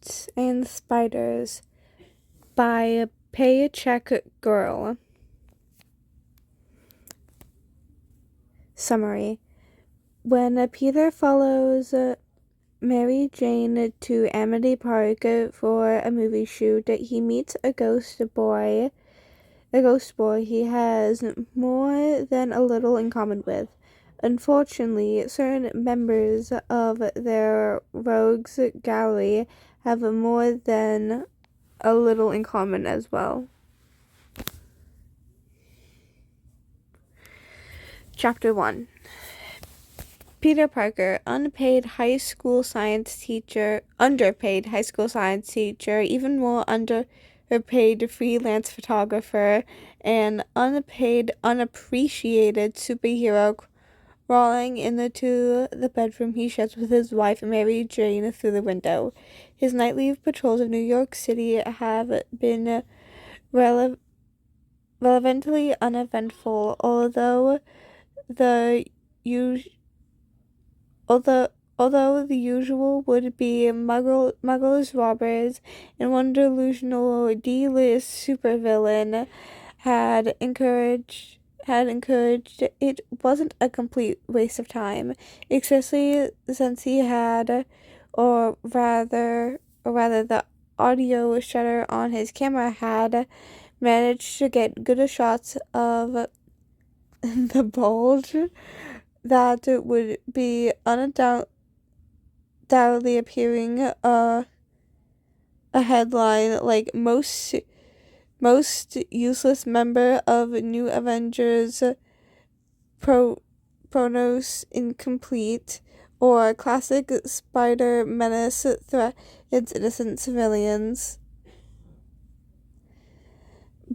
Ghosts and Spiders by Paycheckgurl. Summary. When Peter follows Mary Jane to Amity Park for a movie shoot, he meets a ghost boy he has more than a little in common with. Unfortunately, certain members of their rogues gallery have more than a little in common as well. Chapter 1. Peter Parker, underpaid high school science teacher, even more underpaid freelance photographer, and unappreciated superhero crawling into the bedroom he shares with his wife, Mary Jane, through the window. His nightly patrols of New York City have been relevantly uneventful, although the usual would be muggles, robbers, and one delusional D-list supervillain had encouraged, it wasn't a complete waste of time, especially since he had, or rather the audio shutter on his camera had managed to get good shots of the bulge that would be undoubtedly appearing a headline like most useless member of New Avengers Pronos incomplete, or classic spider menace threatens innocent civilians.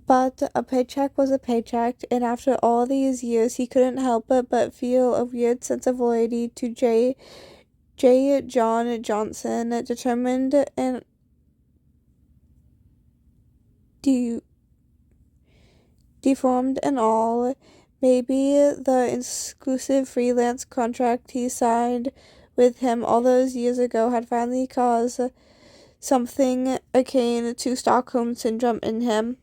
But a paycheck was a paycheck, and after all these years, he couldn't help but feel a weird sense of loyalty to J. John Johnson, determined and deformed and all. Maybe the exclusive freelance contract he signed with him all those years ago had finally caused something akin to Stockholm Syndrome in him.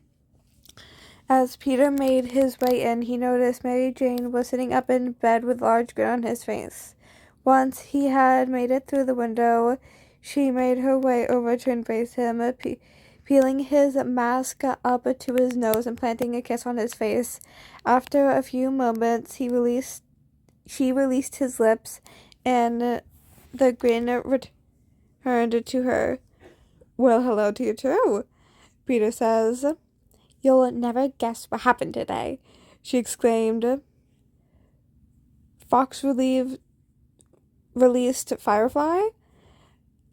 As Peter made his way in, he noticed Mary Jane was sitting up in bed with a large grin on his face. Once he had made it through the window, she made her way over to embrace him, peeling his mask up to his nose and planting a kiss on his face. After a few moments, she released his lips, and the grin returned to her. "Well, hello to you too," Peter says. "You'll never guess what happened today," she exclaimed. "Fox released Firefly?"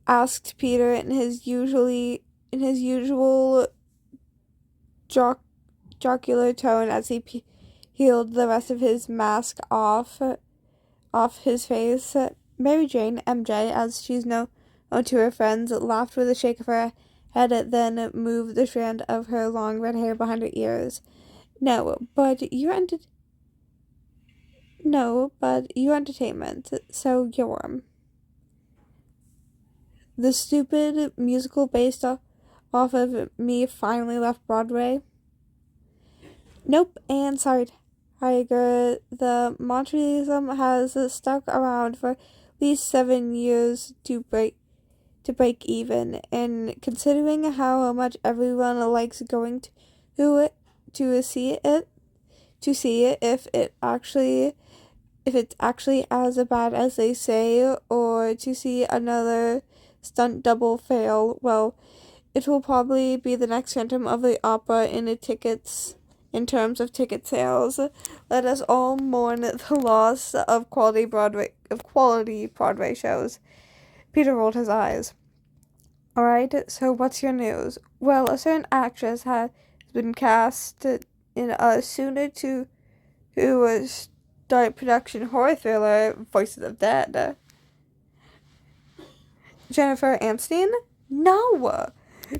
asked Peter in his usual jocular tone as he peeled the rest of his mask off his face. Mary Jane, MJ, as she's known to her friends, laughed with a shake of her head, then moved the strand of her long red hair behind her ears. No, but your entertainment, so you're warm. The stupid musical based off of Me finally left Broadway. Nope, and sorry, Tiger, the Montrealism has stuck around for at least 7 years to break even, and considering how much everyone likes going to see it, if it's actually as bad as they say, or to see another stunt double fail, well, it will probably be the next Phantom of the Opera in terms of ticket sales. Let us all mourn the loss of quality Broadway shows. Peter rolled his eyes. "Alright, so what's your news?" "Well, a certain actress has been cast in a soon-to start production horror thriller, Voices of Dead." "Jennifer Aniston?" "No!"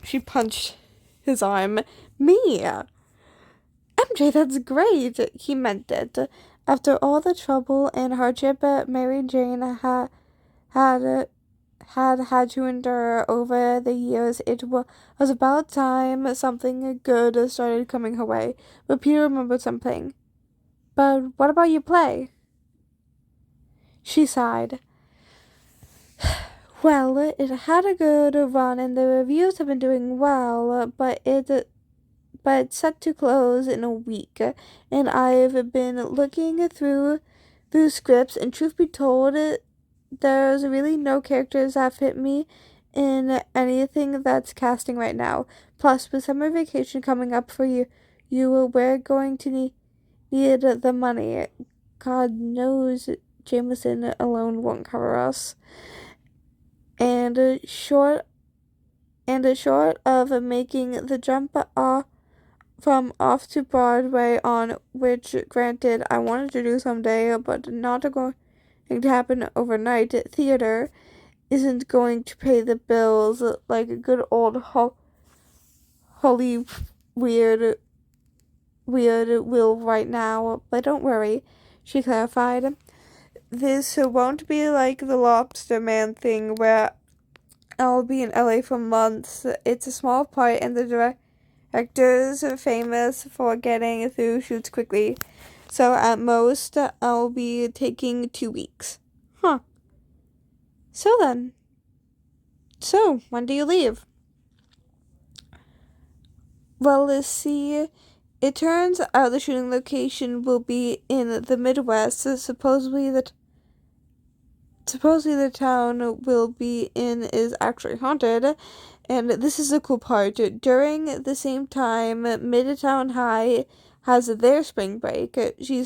She punched his arm. "Me!" "MJ, that's great!" He meant it. After all the trouble and hardship Mary Jane had had to endure over the years. It was about time something good started coming her way. But Peter remembered something. But what about your play? She sighed. Well, it had a good run and the reviews have been doing well, but it's set to close in a week, and I've been looking through scripts, and truth be told, there's really no characters that fit me in anything that's casting right now. Plus, with summer vacation coming up for you, we're going to need the money. God knows Jameson alone won't cover us. And short of making the jump off to Broadway, on which, granted, I wanted to do someday, but not going to happen overnight, theater isn't going to pay the bills like a good old holy weird will right now. But don't worry, she clarified. This won't be like the Lobster Man thing where I'll be in LA for months. It's a small part, and the director's famous for getting through shoots quickly. So at most, I'll be taking 2 weeks. Huh. So when do you leave? Well, let's see. It turns out the shooting location will be in the Midwest. Supposedly the town we'll be in is actually haunted. And this is the cool part. During the same time, Midtown High has their spring break. She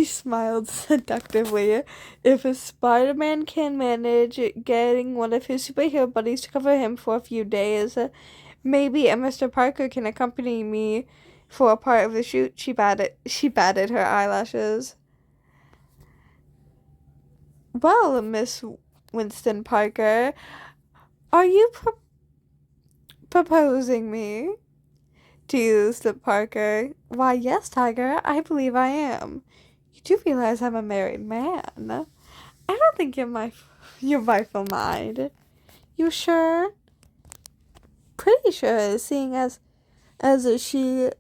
smiled seductively. If a Spider-Man can manage getting one of his superhero buddies to cover him for a few days, maybe a Mr. Parker can accompany me for a part of the shoot. She batted her eyelashes. Well, Miss Winston Parker, are you proposing me? Teased Parker. Why, yes, Tiger, I believe I am. You do realize I'm a married man. I don't think your wife will mind. You sure? Pretty sure, seeing as she's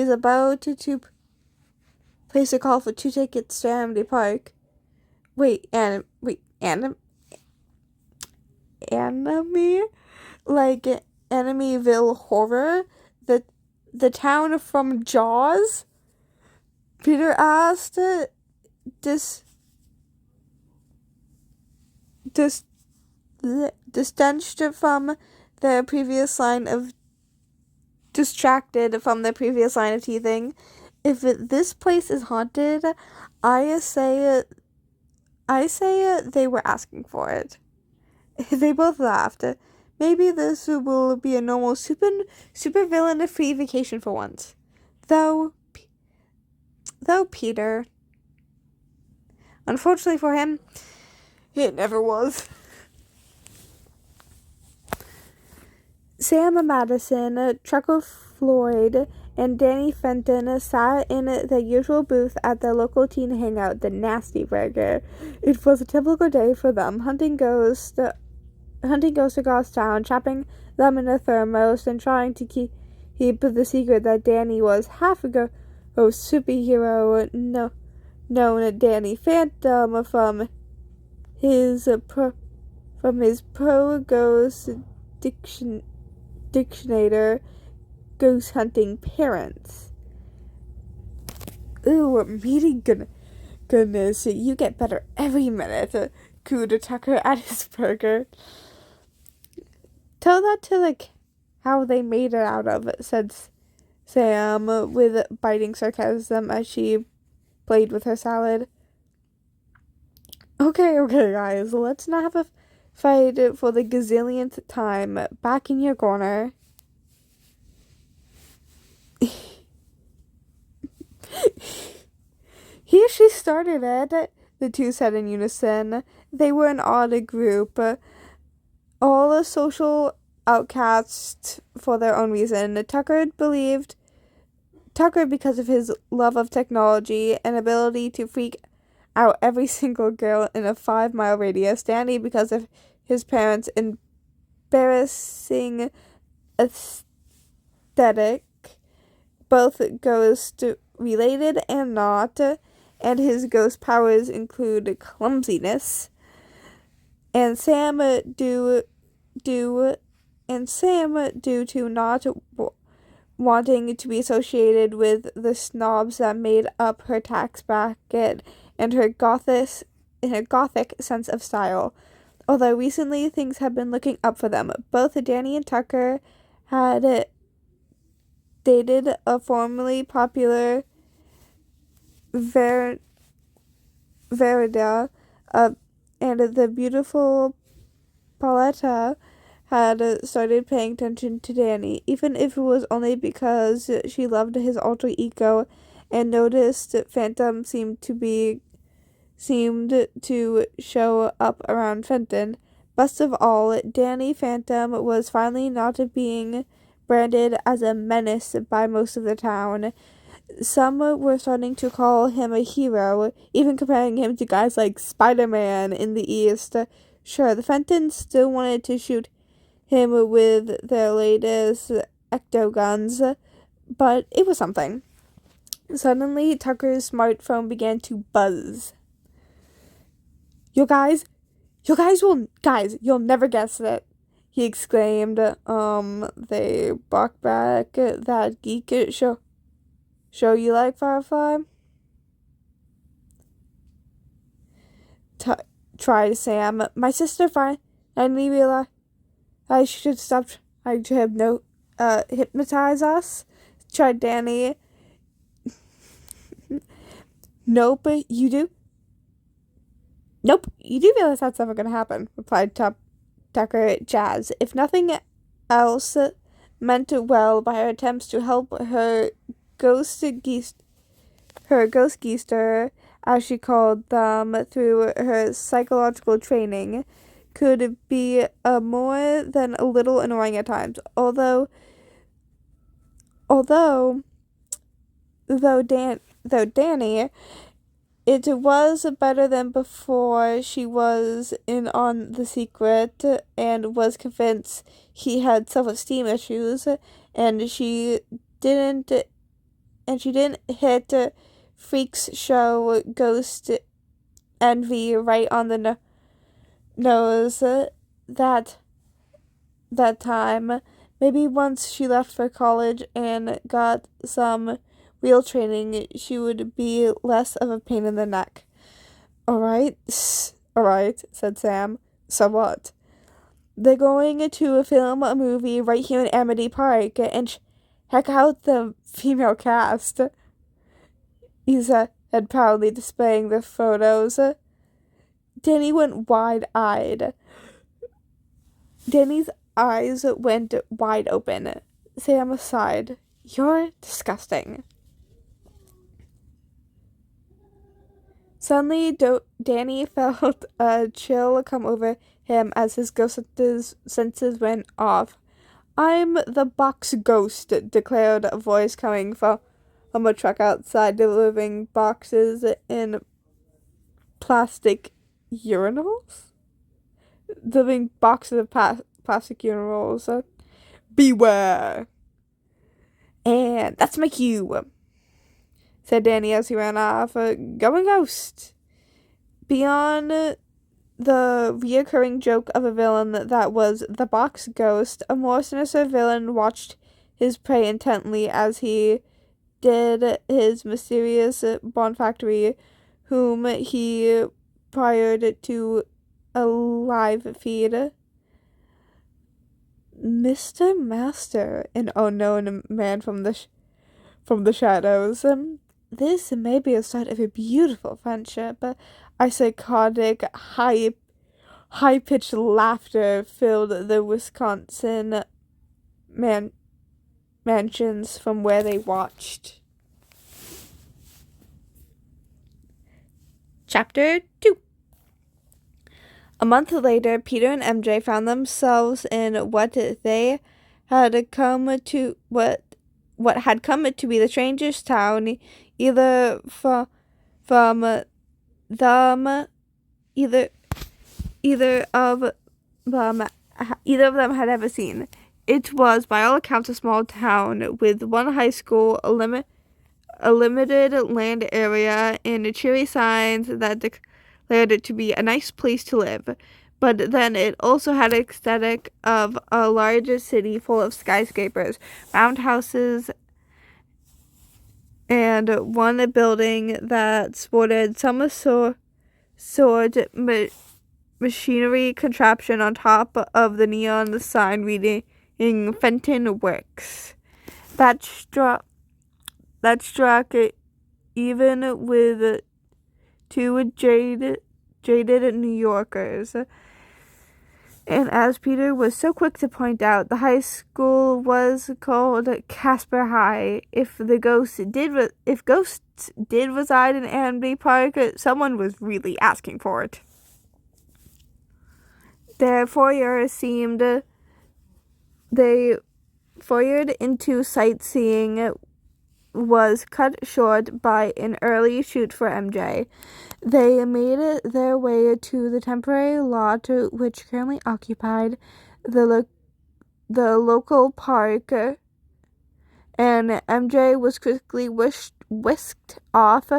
about to place a call for 2 tickets to Amity Park. Enemy? Like Enemyville Horror? The town from Jaws? Peter asked, distracted from the previous line of teething. If this place is haunted, I say they were asking for it. They both laughed. Maybe this will be a normal super villain free vacation for once. Though Peter, unfortunately for him, it never was. Sam Madison, Trucker Floyd, and Danny Fenton sat in the usual booth at the local teen hangout, the Nasty Burger. It was a typical day for them, hunting ghosts across town, trapping them in a thermos, and trying to keep the secret that Danny was half a ghost superhero, known Danny Phantom from his pro ghost dictionary, ghost hunting parents. Ooh, meeting goodness, you get better every minute, cooed Tucker at his burger. Tell that to the how they made it out of it, said Sam with biting sarcasm as she played with her salad. Okay, guys, let's not have a fight for the gazillionth time. Back in your corner. Here she started it, the two said in unison. They were an odd group, all a social outcasts for their own reason. Tucker because of his love of technology and ability to freak out every single girl in a 5-mile radius. Danny, because of his parents' embarrassing aesthetic, both ghost related and not, and his ghost powers include clumsiness. And Sam due to not wanting to be associated with the snobs that made up her tax bracket and her gothic sense of style. Although recently things have been looking up for them. Both Danny and Tucker had dated a formerly popular Verida, and the beautiful Pauletta had started paying attention to Danny, even if it was only because she loved his alter ego and noticed Phantom seemed to show up around Fenton. Best of all, Danny Phantom was finally not being branded as a menace by most of the town. Some were starting to call him a hero, even comparing him to guys like Spider-Man in the East. Sure, the Fentons still wanted to shoot him with their latest ecto guns, but it was something. Suddenly, Tucker's smartphone began to buzz. You'll never guess it, he exclaimed. They barked back, that geek show you like, Firefly? Tried Sam. My sister finally realized I should stop trying to hypnotize us. Tried Danny. Nope, you do? Nope, you do realize that's never gonna happen, replied Tucker. Jazz, if nothing else, meant well by her attempts to help her ghost geister, as she called them, through her psychological training, could be more than a little annoying at times. Although Danny, it was better than before. She was in on the secret and was convinced he had self-esteem issues, and she didn't hit Freak's show ghost envy right on the nose that time. Maybe once she left for college and got some real training, she would be less of a pain in the neck. Alright, said Sam. So what? They're going to film a movie right here in Amity Park, and check out the female cast, he said, proudly displaying the photos. Danny went wide-eyed. Danny's eyes went wide open. Sam sighed. You're disgusting. Suddenly, Danny felt a chill come over him as his ghost senses went off. I'm the box ghost, declared a voice coming from a truck outside, delivering boxes in plastic urinals? Delivering boxes of plastic urinals. Beware! And that's my cue, said Danny as he ran off. Going ghost. Beyond the reoccurring joke of a villain that was the box ghost, a more sinister villain watched his prey intently as he did his mysterious Bond Factory, whom he prior to a live feed. Mr. Master, an unknown man from the shadows. This may be a start of a beautiful friendship. A psychotic, high-pitched laughter filled the Wisconsin mansions from where they watched. Chapter 2. A month later, Peter and MJ found themselves in what had come to be the strangest town, either from them either of them had ever seen. It was, by all accounts, a small town with one high school, a limited land area, and cheery signs that declared it to be a nice place to live. But then it also had an aesthetic of a larger city full of skyscrapers, roundhouses, and one building that sported some sort machinery contraption on top of the neon sign reading Fenton Works. That struck even with two jaded New Yorkers. And as Peter was so quick to point out, the high school was called Casper High. If ghosts did reside in Amby Park, someone was really asking for it. Their foyer into sightseeing was cut short by an early shoot for MJ. They made their way to the temporary lot which currently occupied the local park, and MJ was quickly whisked off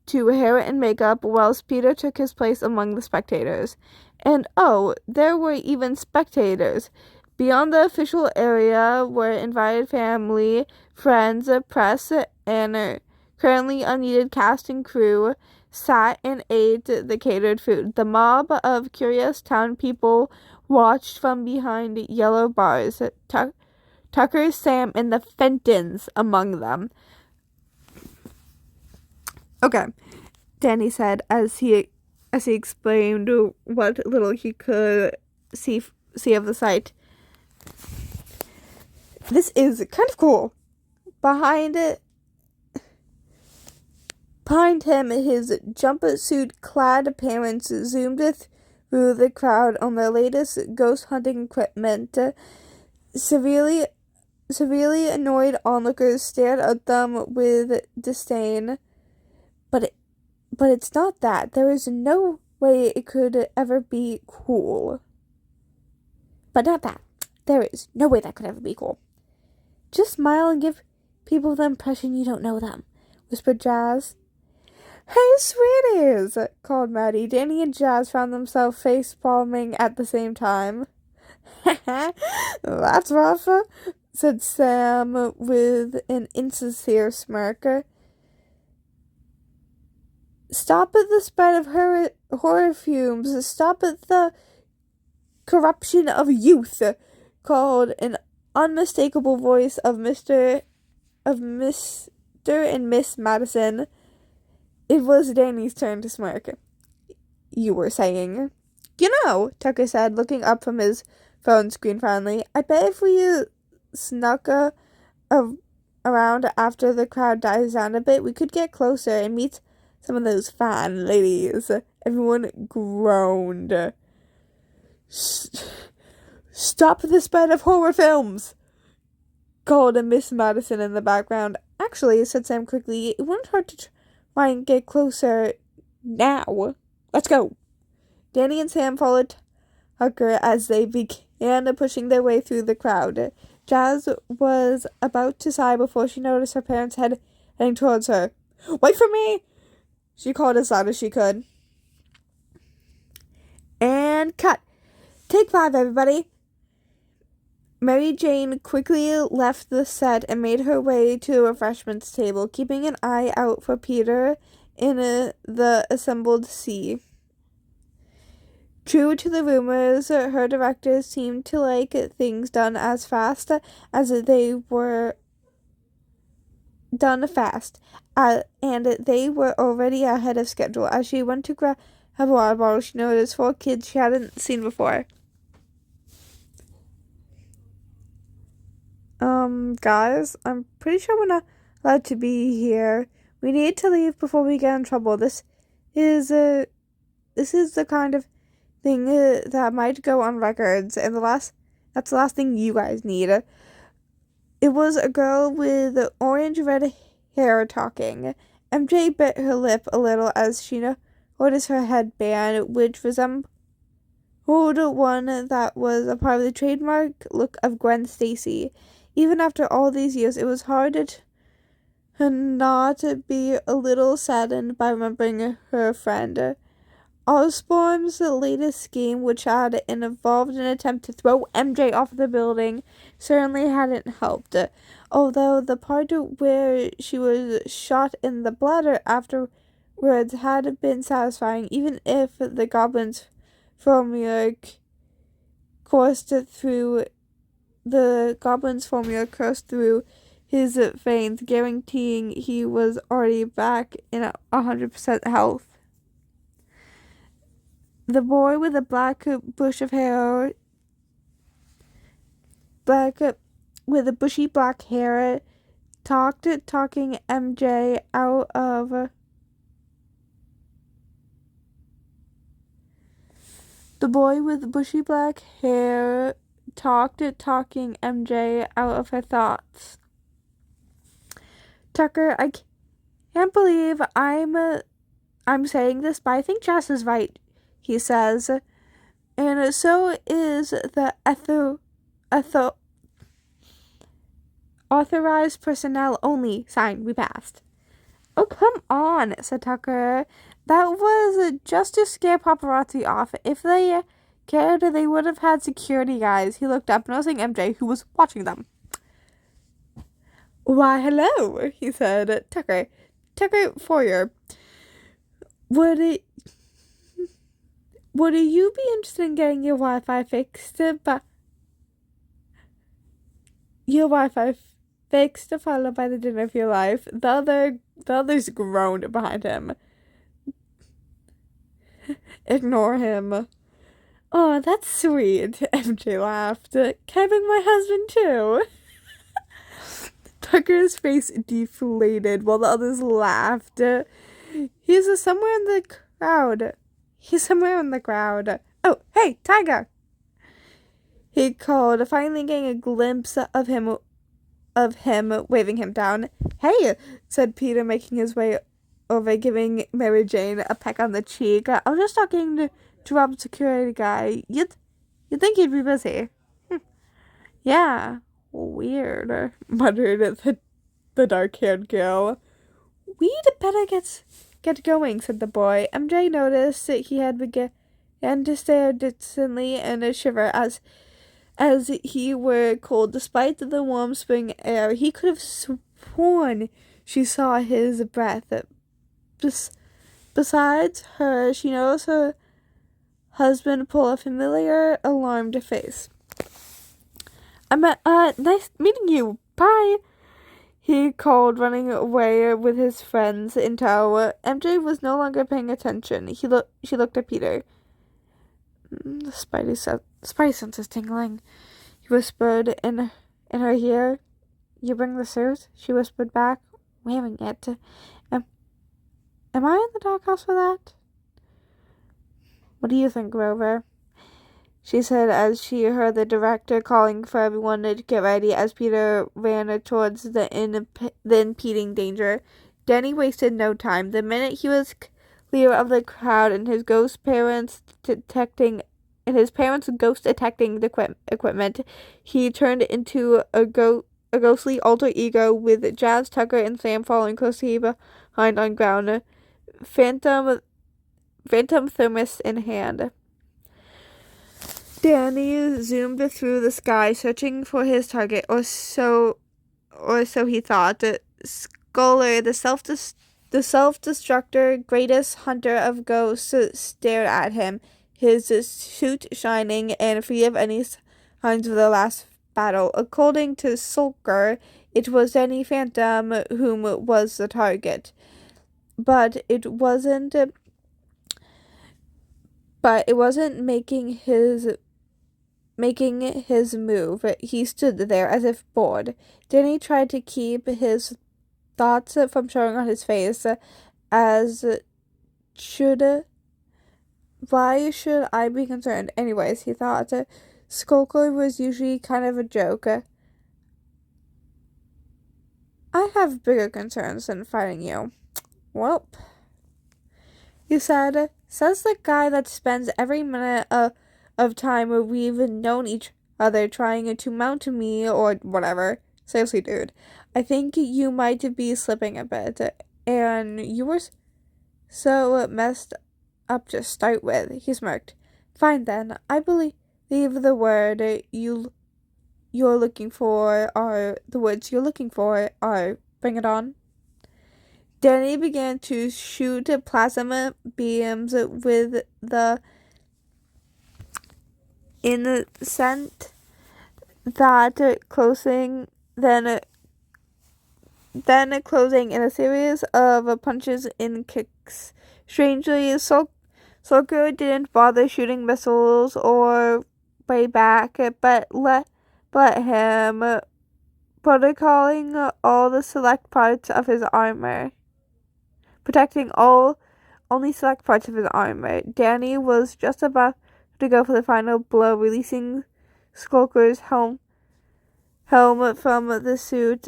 to hair and makeup whilst Peter took his place among the spectators. And oh, there were even spectators. Beyond the official area were invited family, friends, press, and currently unneeded cast and crew sat and ate the catered food. The mob of curious town people watched from behind yellow bars, Tucker, Sam, and the Fentons among them. Okay, Danny said as he explained what little he could see of the site. This is kind of cool. Behind him, his jumpsuit-clad parents zoomed through the crowd on their latest ghost hunting equipment. Severely annoyed onlookers stared at them with disdain. But it's not that. There is no way it could ever be cool. But not that. There is no way that could ever be cool. Just smile and give people the impression you don't know them, whispered Jazz. Hey, sweeties, called Maddie. Danny and Jazz found themselves face-palming at the same time. That's rough, said Sam with an insincere smirk. Stop at the spread of horror fumes. Stop at the corruption of youth, called an unmistakable voice of Mr. and Miss Madison. It was Danny's turn to smirk. You were saying? You know, Tucker said, looking up from his phone screen finally. I bet if we snuck around after the crowd dies down a bit, we could get closer and meet some of those fine ladies. Everyone groaned. Stop the spread of horror films, called a Miss Madison in the background. Actually, said Sam quickly, it wouldn't hurt to try and get closer now. Let's go. Danny and Sam followed Tucker as they began pushing their way through the crowd. Jazz was about to sigh before she noticed her parents heading towards her. Wait for me, she called as loud as she could. And cut. Take 5, everybody. Mary Jane quickly left the set and made her way to a refreshments table, keeping an eye out for Peter in the assembled sea. True to the rumors, her directors seemed to like things done as fast as they were done fast, and they were already ahead of schedule. As she went to grab a water bottle, she noticed 4 kids she hadn't seen before. Guys, I'm pretty sure we're not allowed to be here. We need to leave before we get in trouble. This is the kind of thing that might go on records, and that's the last thing you guys need. It was a girl with orange-red hair talking. MJ bit her lip a little as she no noticed her headband, which resembled one that was a part of the trademark look of Gwen Stacy. Even after all these years, it was hard to not be a little saddened by remembering her friend. Osborne's latest scheme, which had involved an attempt to throw MJ off the building, certainly hadn't helped. Although the part where she was shot in the bladder afterwards had been satisfying, even if the goblin's formula coursed through his veins, guaranteeing he was already back in 100% health. The boy with a black bush of hair, with a bushy black hair, talking MJ out of. The boy with bushy black hair talking MJ out of her thoughts. Tucker, I can't believe I'm saying this, but I think Jess is right, he says. And so is the authorized personnel only sign we passed. Oh, come on, said Tucker. That was just to scare paparazzi off. If they cared, they would have had security guys. He looked up, noticing MJ, who was watching them. Why, hello, he said. Tucker Foyer. Would you be interested in getting your Wi-Fi fixed? Followed by the dinner of your life. The others groaned behind him. Ignore him. Oh, that's sweet, MJ laughed. Can I bring my husband too? Tucker's face deflated while the others laughed. He's somewhere in the crowd. Oh, hey, Tiger! He called, finally getting a glimpse of him, waving him down. Hey, said Peter, making his way over, giving Mary Jane a peck on the cheek. I was just talking to Rob's security guy. You'd think he'd be busy. Yeah, weird, muttered the dark-haired girl. We'd better get going, said the boy. MJ noticed that he had began to stare distantly and shiver as he were cold. Despite the warm spring air, he could have sworn she saw his breath. Besides her, she noticed her husband pull a familiar, alarmed face. Nice meeting you. Bye, he called, running away with his friends in tow. MJ was no longer paying attention. She looked at Peter. The spidey sense is tingling, he whispered in her ear. You bring the suit? She whispered back, wearing it. Am I in the doghouse for that? What do you think, Grover? She said as she heard the director calling for everyone to get ready as Peter ran towards the impending danger. Danny wasted no time. The minute he was clear of the crowd and his parents detecting the equipment, he turned into a ghostly alter ego with Jazz, Tucker, and Sam following closely behind on ground, phantom thermos in hand. Danny zoomed through the sky, searching for his target, or so he thought. Sculler, the self-destructor, greatest hunter of ghosts, stared at him, his suit shining and free of any signs of the last battle. According to Sulker, it was Danny Phantom whom was the target. But it wasn't making his move. He stood there as if bored. Danny tried to keep his thoughts from showing on his face, why should I be concerned? Anyways, he thought, Skulker was usually kind of a joke. I have bigger concerns than fighting you. Welp. He said, says the guy that spends every minute of time we've known each other trying to mount me or whatever. Seriously, dude. I think you might be slipping a bit. And you were so messed up to start with. He smirked. Fine then. I believe the word you're looking for are the words you're looking for are bring it on. Danny began to shoot plasma beams with the instant that closing then closing in a series of punches and kicks. Strangely, Sulker didn't bother shooting missiles or way back, but let him protocoling all the select parts of his armor. Protecting only select parts of his armor. Danny was just about to go for the final blow, releasing Skulker's helm from the suit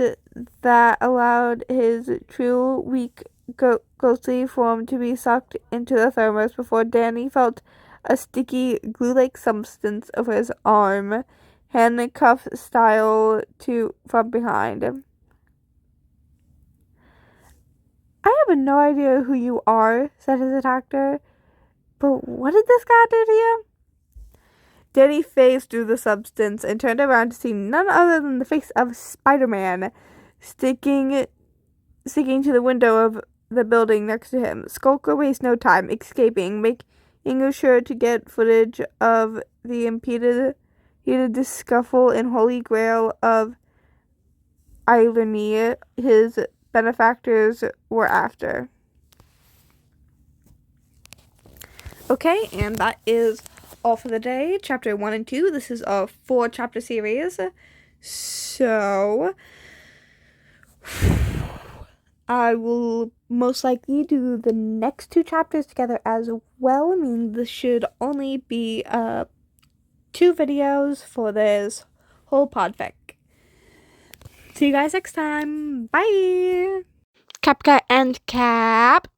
that allowed his true weak ghostly form to be sucked into the thermos before Danny felt a sticky glue-like substance over his arm, handcuff style from behind. I have no idea who you are, said his attacker, but what did this guy do to you? Danny phased through the substance and turned around to see none other than the face of Spider-Man sticking to the window of the building next to him. Skulker wasted no time escaping, making sure to get footage of the impeded scuffle and holy grail of irony his benefactors were after. Okay, and that is all for the day. Chapter 1 and 2. This is a 4-chapter series. So I will most likely do the next 2 chapters together as well. I mean, this should only be 2 videos for this whole podfic. See you guys next time. Bye! Capca and Cap.